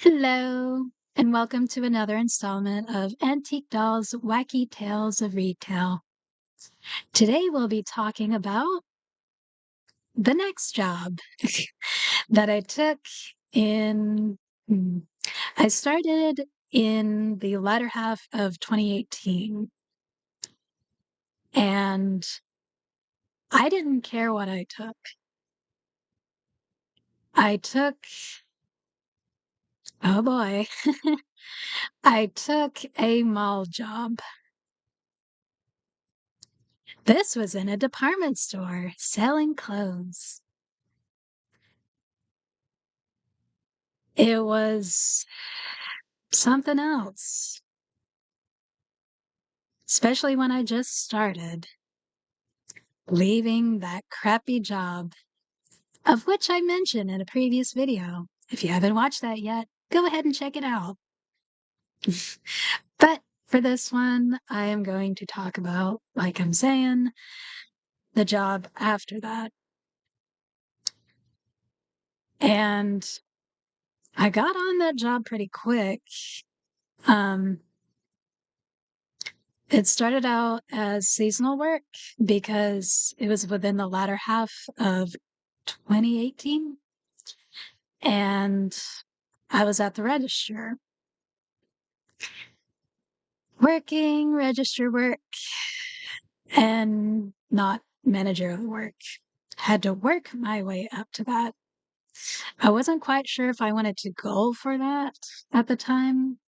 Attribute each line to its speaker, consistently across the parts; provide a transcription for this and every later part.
Speaker 1: Hello, and welcome to another installment of Antique Dolls' Wacky Tales of Retail. Today we'll be talking about the next job that I took in. hmm, I started in the latter half of 2018, and I didn't care what I took. I took, oh boy, I took a mall job. This was in a department store selling clothes. It was something else, especially when I just started leaving that crappy job, of which I mentioned in a previous video. If you haven't watched that yet, go ahead and check it out. But for this one, I am going to talk about, like I'm saying, the job after that. And I got on that job pretty quick. Um, It started out as seasonal work because it was within the latter half of 2018, and I was at the register working register work and not managerial work. Had to work my way up to that. I wasn't quite sure if I wanted to go for that at the time,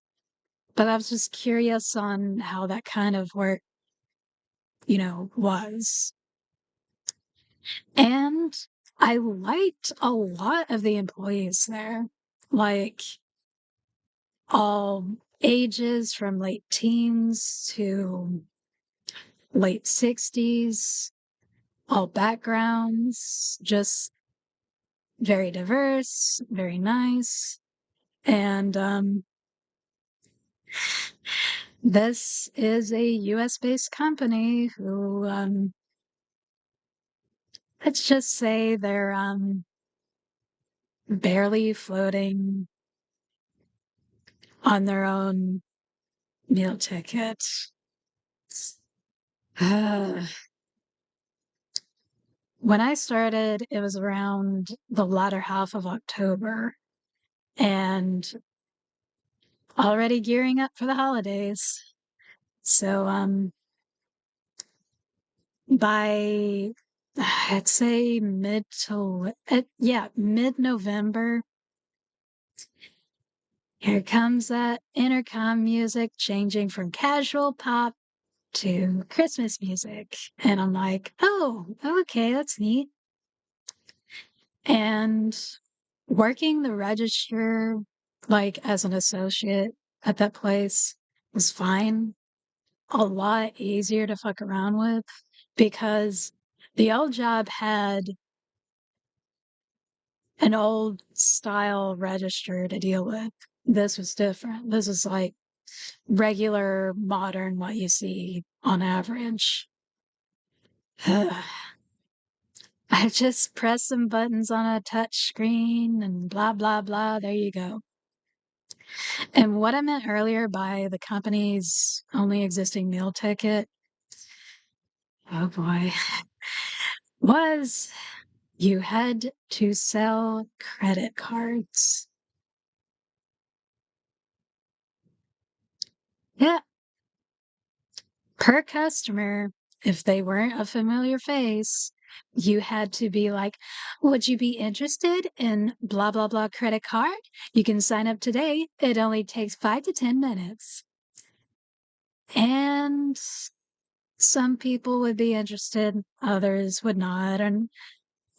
Speaker 1: but I was just curious on how that kind of work, was. And I liked a lot of the employees there, like all ages from late teens to late 60s, all backgrounds, just very diverse, very nice. And this is a US based company who, let's just say they're barely floating on their own meal ticket. When I started, it was around the latter half of October and already gearing up for the holidays. So, by I'd say mid-November, here comes that intercom music changing from casual pop to Christmas music. And I'm like, oh, okay, that's neat. And working the register, like as an associate at that place, was fine. A lot easier to fuck around with because the old job had an old style register to deal with. This was different. This is like regular modern, what you see on average. I just press some buttons on a touch screen and blah, blah, blah. There you go. And what I meant earlier by the company's only existing meal ticket, oh boy, was you had to sell credit cards. Yeah, per customer, if they weren't a familiar face, you had to be like, would you be interested in blah, blah, blah credit card? You can sign up today. It only takes 5 to 10 minutes. And some people would be interested, others would not. And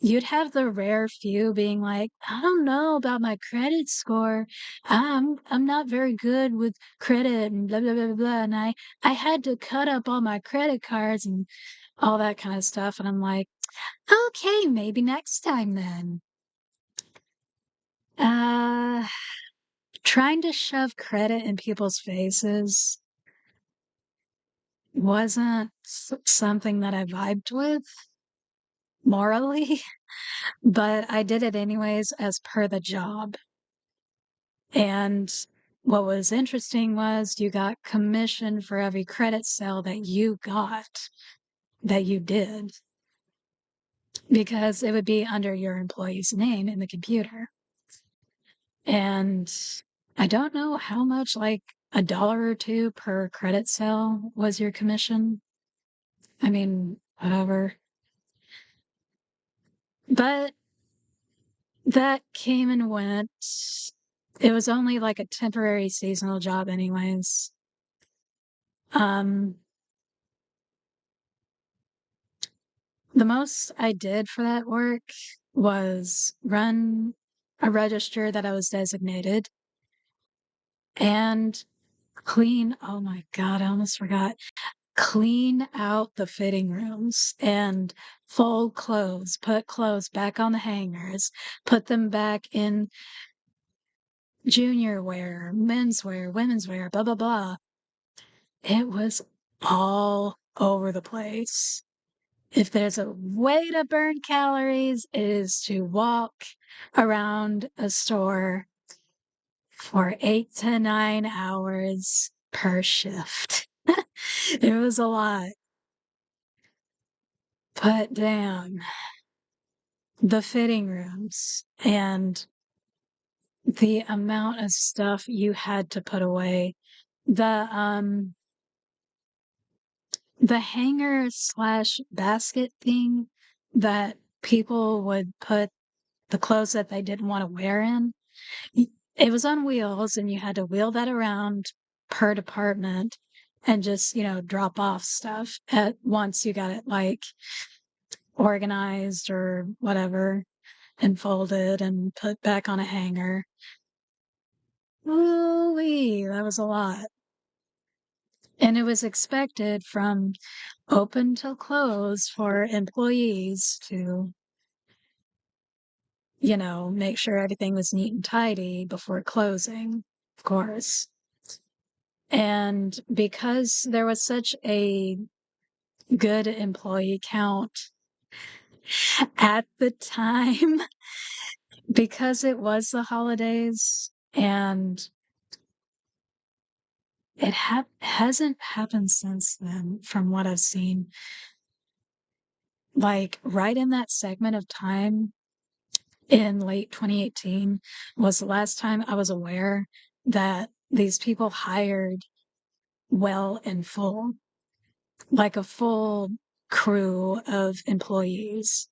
Speaker 1: you'd have the rare few being like, I don't know about my credit score. I'm not very good with credit and blah blah blah blah blah. And I had to cut up all my credit cards and all that kind of stuff. And I'm like, okay, maybe next time then. Uh Trying to shove credit in people's faces wasn't something that I vibed with morally, but I did it anyways as per the job. And what was interesting was you got commission for every credit sale that you got, that you did, because it would be under your employee's name in the computer. And I don't know how much, like $1 or 2 per credit sale was your commission. I mean, whatever. But that came and went. It was only like a temporary seasonal job anyways. Um, the most I did for that work was run a register that I was designated and clean. Oh my God, I almost forgot. Clean out the fitting rooms and fold clothes, put clothes back on the hangers, put them back in junior wear, men's wear, women's wear, blah, blah, blah. It was all over the place. If there's a way to burn calories, it is to walk around a store for 8 to 9 hours per shift. It was a lot. But damn, the fitting rooms and the amount of stuff you had to put away. The the hanger slash basket thing that people would put the clothes that they didn't want to wear in, it was on wheels and you had to wheel that around per department and just, drop off stuff at once you got it like organized or whatever and folded and put back on a hanger. Ooh-wee, that was a lot. And it was expected from open till close for employees to, make sure everything was neat and tidy before closing, of course. And because there was such a good employee count at the time, because it was the holidays and it hasn't happened since then from what I've seen. Like right in that segment of time in late 2018 was the last time I was aware that these people hired well and full, like a full crew of employees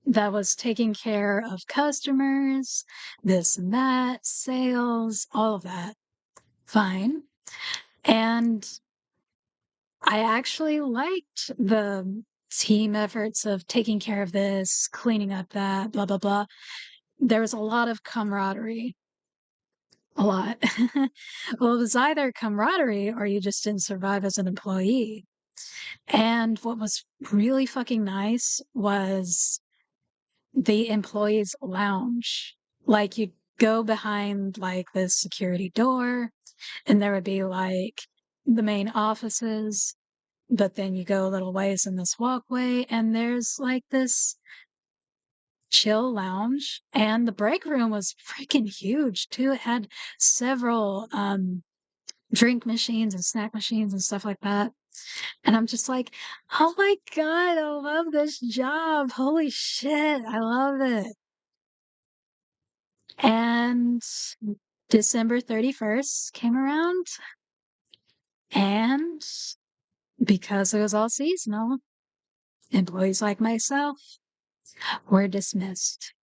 Speaker 1: that was taking care of customers, this and that, sales, all of that. Fine. And I actually liked the team efforts of taking care of this, cleaning up that, blah, blah, blah. There was a lot of camaraderie. A lot. Well, it was either camaraderie or you just didn't survive as an employee. And what was really fucking nice was the employees' lounge. Like you'd go behind like the security door, and there would be like the main offices, but then you go a little ways in this walkway, and there's like this chill lounge. And the break room was freaking huge too. It had several drink machines and snack machines and stuff like that. And I'm just like, oh my God, I love this job. Holy shit, I love it. And December 31st came around, and because it was all seasonal, employees like myself were dismissed.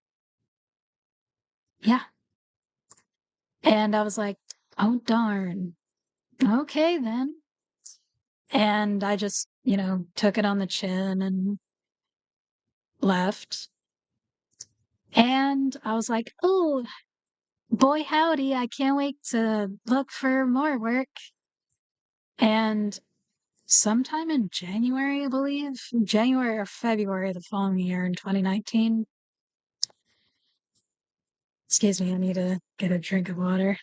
Speaker 1: Yeah. And I was like, oh, darn. Okay, then. And I just, took it on the chin and left. And I was like, oh, boy, howdy. I can't wait to look for more work. And sometime in January, I believe, January or February the following year in 2019. Excuse me, I need to get a drink of water.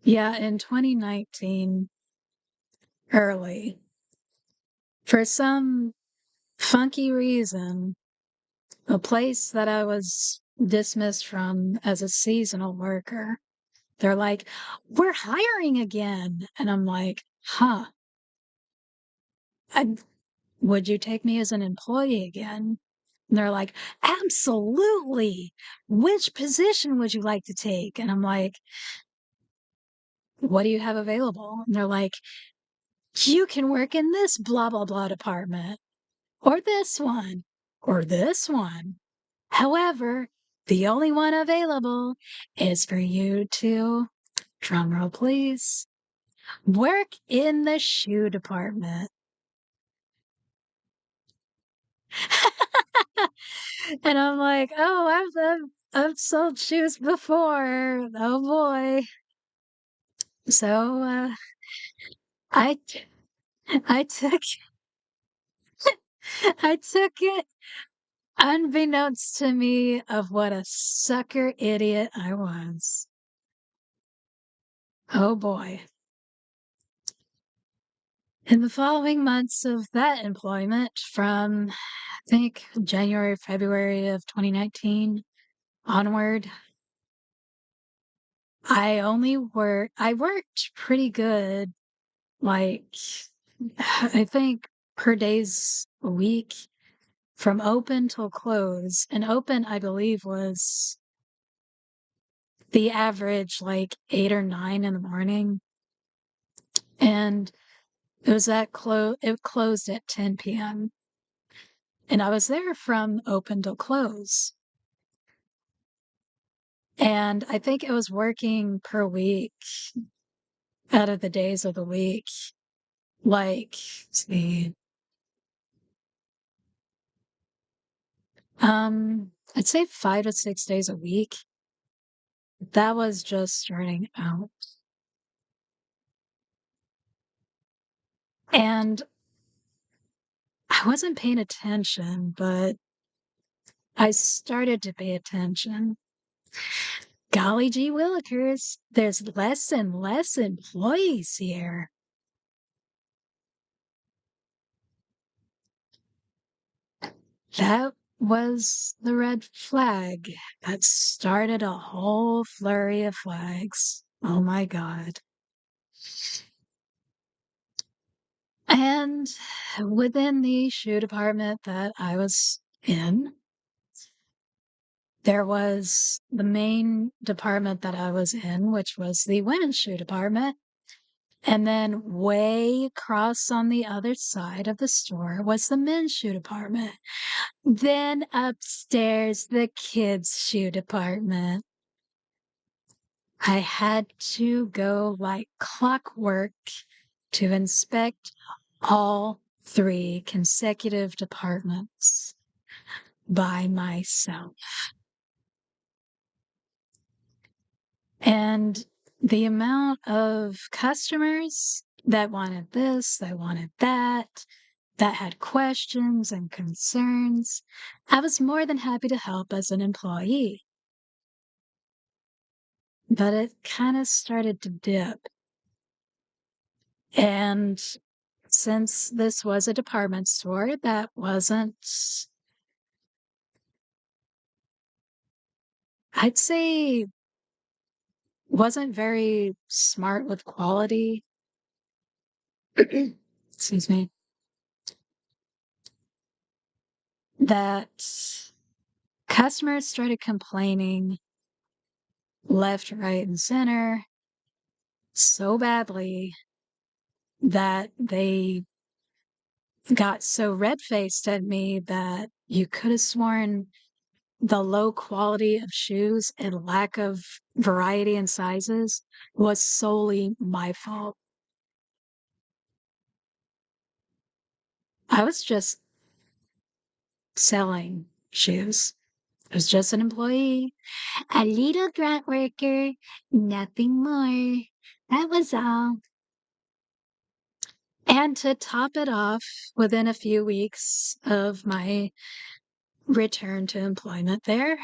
Speaker 1: Yeah, in 2019, early, For some funky reason, a place that I was dismissed from as a seasonal worker, they're like, "We're hiring again." And I'm like, "Huh, I, would you take me as an employee again?" And they're like, "Absolutely. Which position would you like to take?" And I'm like, "What do you have available?" And they're like, "You can work in this blah, blah, blah department, or this one, or this one. However, the only one available is for you to, drumroll please, work in the shoe department." And I'm like, "Oh, I've sold shoes before. Oh boy." So, I t I took I took it unbeknownst to me of what a sucker idiot I was. Oh boy. In the following months of that employment, from I think January, February of 2019 onward, I worked pretty good, like, I think per days a week from open till close. And open, I believe, was the average like 8 or 9 in the morning. And it was it closed at 10 p.m. And I was there from open till close. And I think it was working per week out of the days of the week. Like, let's see, I'd say 5 to 6 days a week. That was just starting out. And I wasn't paying attention, but I started to pay attention. Golly gee willikers, there's less and less employees here. That was the red flag that started a whole flurry of flags. Oh my God. And within the shoe department that I was in, there was the main department that I was in, which was the women's shoe department. And then way across on the other side of the store was the men's shoe department. Then upstairs, the kids' shoe department. I had to go like clockwork to inspect all 3 consecutive departments by myself. And the amount of customers that wanted this, that wanted that had questions and concerns, I was more than happy to help as an employee. But it kind of started to dip. And since this was a department store that I'd say, wasn't very smart with quality, excuse me, that customers started complaining left, right, and center so badly that they got so red-faced at me that you could have sworn the low quality of shoes and lack of variety and sizes was solely my fault. I was just selling shoes. I was just an employee, a little grunt worker, nothing more. That was all. And to top it off, within a few weeks of my return to employment there,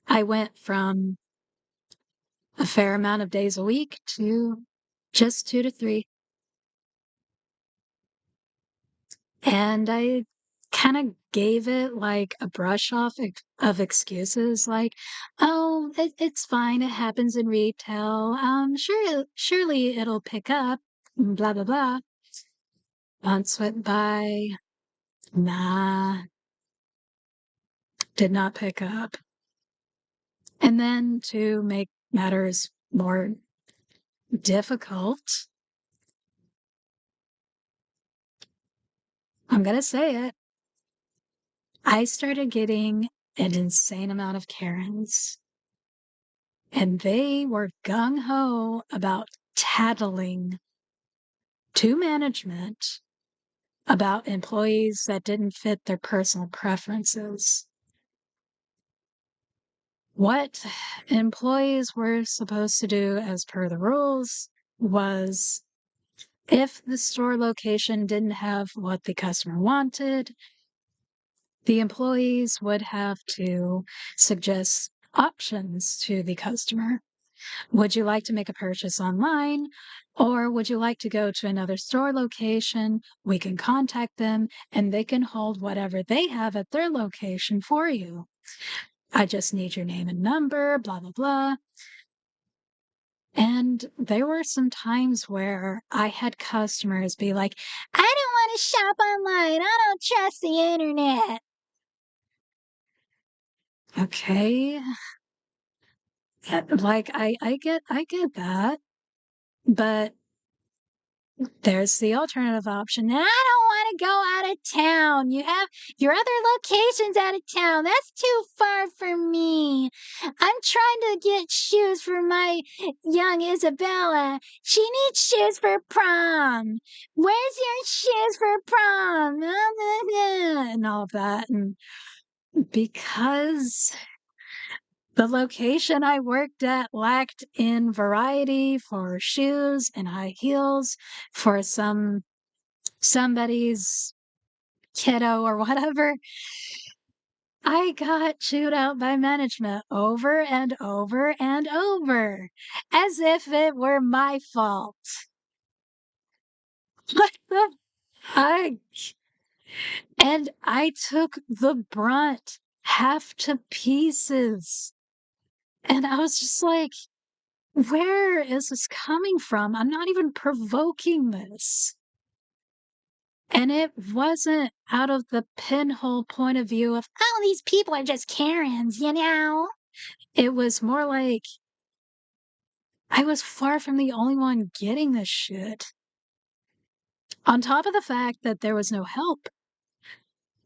Speaker 1: I went from a fair amount of days a week to just 2 to 3. And I kind of gave it like a brush off of excuses like, oh, it's fine. It happens in retail. Surely it'll pick up, blah, blah, blah. Months went by. Nah, did not pick up. And then to make matters more difficult, I'm going to say it. I started getting an insane amount of Karens, and they were gung ho about tattling to management about employees that didn't fit their personal preferences. What employees were supposed to do as per the rules was if the store location didn't have what the customer wanted, the employees would have to suggest options to the customer. Would you like to make a purchase online? Or would you like to go to another store location? We can contact them and they can hold whatever they have at their location for you. I just need your name and number, blah, blah, blah. And there were some times where I had customers be like, I don't want to shop online. I don't trust the internet. Okay. Like I get that. But there's the alternative option. I don't want to go out of town. You have your other locations out of town. That's too far for me. I'm trying to get shoes for my young Isabella. She needs shoes for prom. Where's your shoes for prom? And all of that. And because the location I worked at lacked in variety for shoes and high heels for somebody's kiddo or whatever. I got chewed out by management over and over and over, as if it were my fault. What the heck? And I took the brunt half to pieces. And I was just like, where is this coming from? I'm not even provoking this. And it wasn't out of the pinhole point of view of, oh, these people are just Karens, you know? It was more like I was far from the only one getting this shit. On top of the fact that there was no help,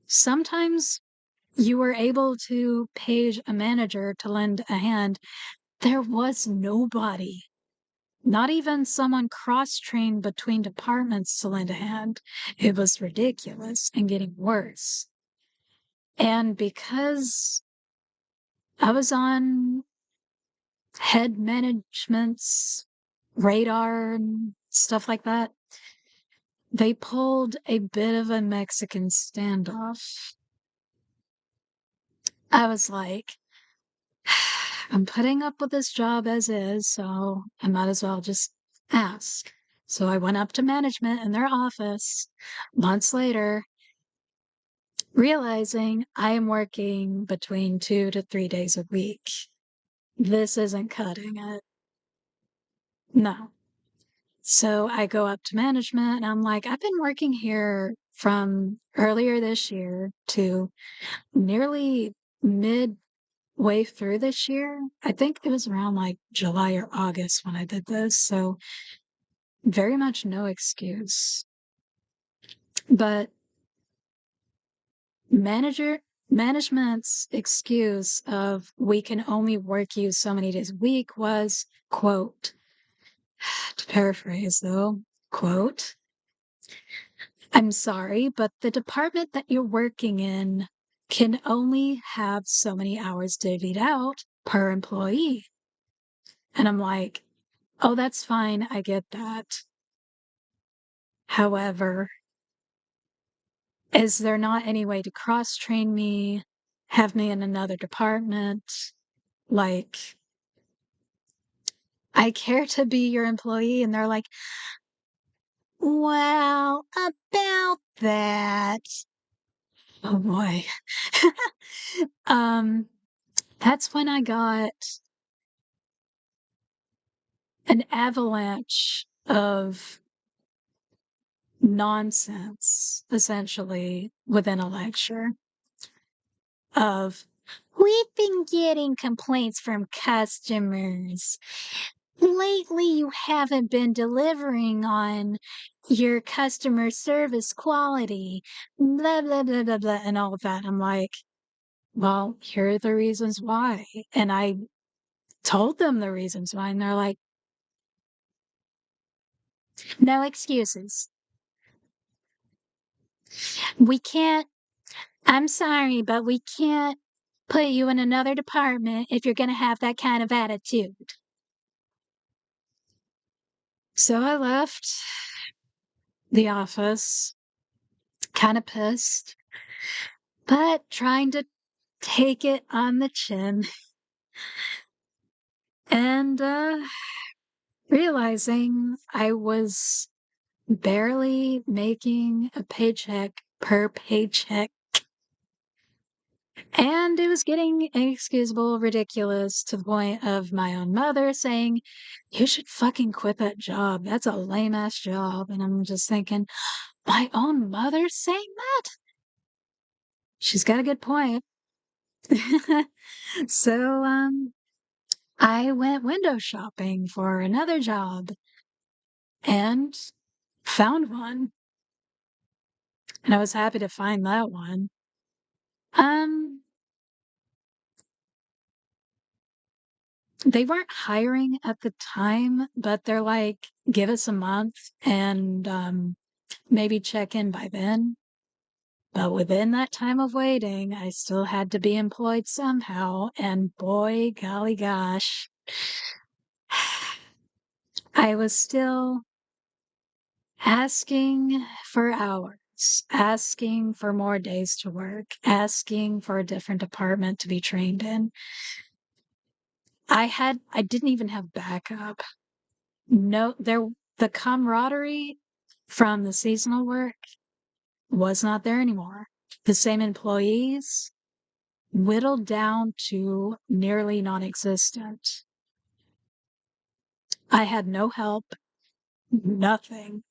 Speaker 1: sometimes you were able to page a manager to lend a hand. There was nobody, not even someone cross-trained between departments to lend a hand. It was ridiculous and getting worse. And because I was on head management's radar and stuff like that, they pulled a bit of a Mexican standoff. I was like, I'm putting up with this job as is, so I might as well just ask. So I went up to management in their office months later, realizing I am working between 2 to 3 days a week. This isn't cutting it. No. So I go up to management and I'm like, I've been working here from earlier this year to nearly midway through this year. I think it was around like July or August when I did this. So very much no excuse. But management's excuse of we can only work you so many days a week was, quote, to paraphrase though, quote, I'm sorry, but the department that you're working in can only have so many hours divvied out per employee. And I'm like, oh, that's fine. I get that. However, is there not any way to cross train me, have me in another department? Like, I care to be your employee. And they're like, well, about that oh boy. Um, that's when I got an avalanche of nonsense, essentially, within a lecture of, "We've been getting complaints from customers. Lately, you haven't been delivering on your customer service quality, blah, blah, blah, blah, blah," and all of that. I'm like, "Well, here are the reasons why." And I told them the reasons why, and they're like, "No excuses. We can't I'm sorry, but we can't put you in another department if you're gonna have that kind of attitude." So I left the office, kinda pissed, but trying to take it on the chin and, realizing I was barely making a paycheck per paycheck. And it was getting inexcusable, ridiculous, to the point of my own mother saying, "You should fucking quit that job. That's a lame ass job." And I'm just thinking, my own mother saying that? She's got a good point. So, I went window shopping for another job and found one. And I was happy to find that one. Um, they weren't hiring at the time, but they're like, "Give us a month and, maybe check in by then." But within that time of waiting, I still had to be employed somehow, and boy, golly gosh, I was still asking for hours, asking for more days to work, asking for a different department to be trained in. I didn't even have backup. No, the camaraderie from the seasonal work was not there anymore. The same employees, whittled down to nearly non-existent. I had no help, nothing.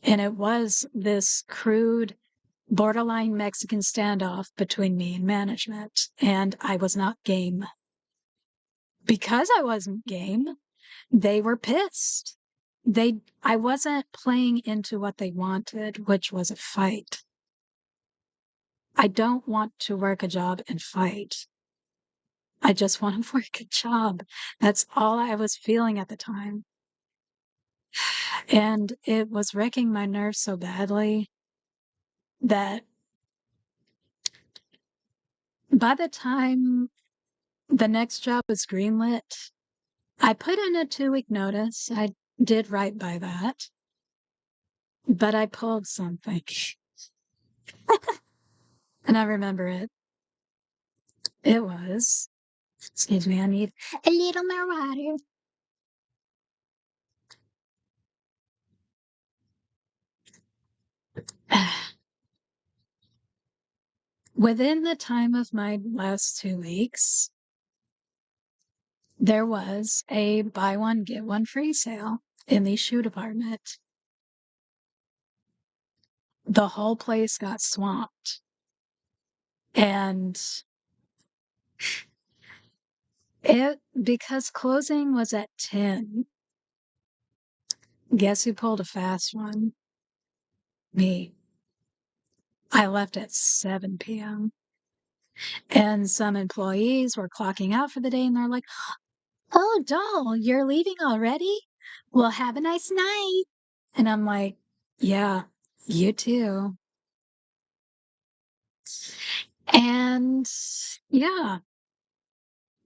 Speaker 1: And it was this crude, borderline Mexican standoff between me and management. And I was not game. Because I wasn't game, they were pissed. I wasn't playing into what they wanted, which was a fight. I don't want to work a job and fight. I just want to work a job. That's all I was feeling at the time. And it was wrecking my nerves so badly that by the time the next job was greenlit, I put in a 2-week notice. I did right by that, but I pulled something. And I remember it. It was, excuse me, I need a little more water. Within the time of my last 2 weeks, there was a buy one, get one free sale in the shoe department. The whole place got swamped. And because closing was at 10, guess who pulled a fast one? Me. I left at 7 p.m. And some employees were clocking out for the day and they're like, "Oh, doll, you're leaving already? Well, have a nice night." And I'm like, "Yeah, you too." And yeah,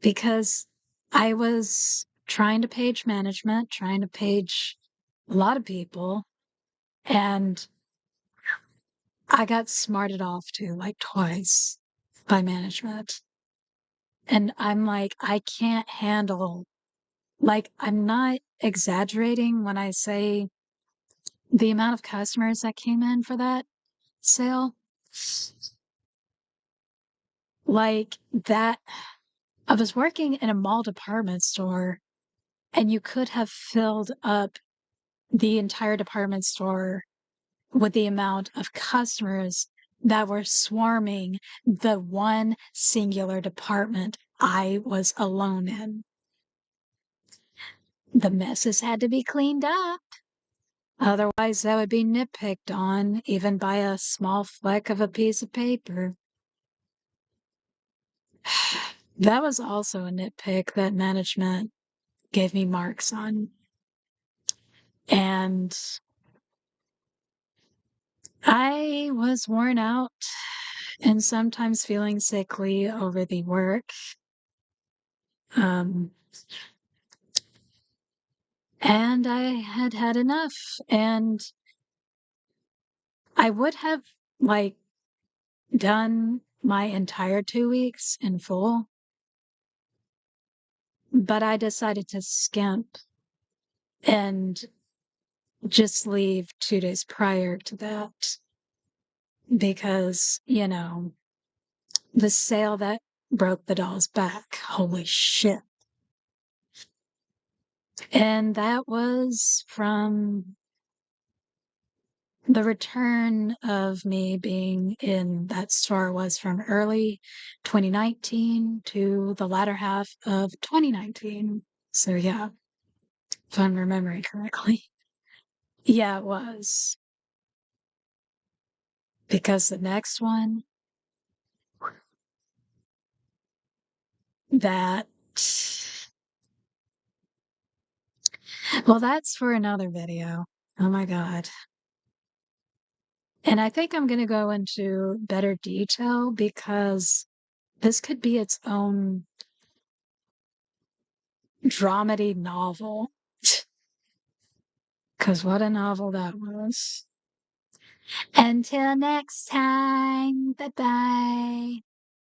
Speaker 1: because I was trying to page management, trying to page a lot of people, and I got smarted off too, like twice by management. And I'm like, I can't handle, like, I'm not exaggerating when I say the amount of customers that came in for that. sale. Like that, I was working in a mall department store, and you could have filled up the entire department store with the amount of customers that were swarming the one singular department I was alone in. The messes had to be cleaned up. Otherwise, that would be nitpicked on, even by a small fleck of a piece of paper. That was also a nitpick that management gave me marks on. And I was worn out and sometimes feeling sickly over the work. Um, and I had had enough. And I would have like done my entire 2 weeks in full, but I decided to skimp and just leave 2 days prior to that because, the sale that broke the doll's back. Holy shit. And that was from the return of me being in that store was from early 2019 to the latter half of 2019. So yeah, if I'm remembering correctly. Yeah, it was. Because the next one, that, well, that's for another video. Oh my God. And I think I'm going to go into better detail because this could be its own dramedy novel. Because what a novel that was. Until next time, bye bye.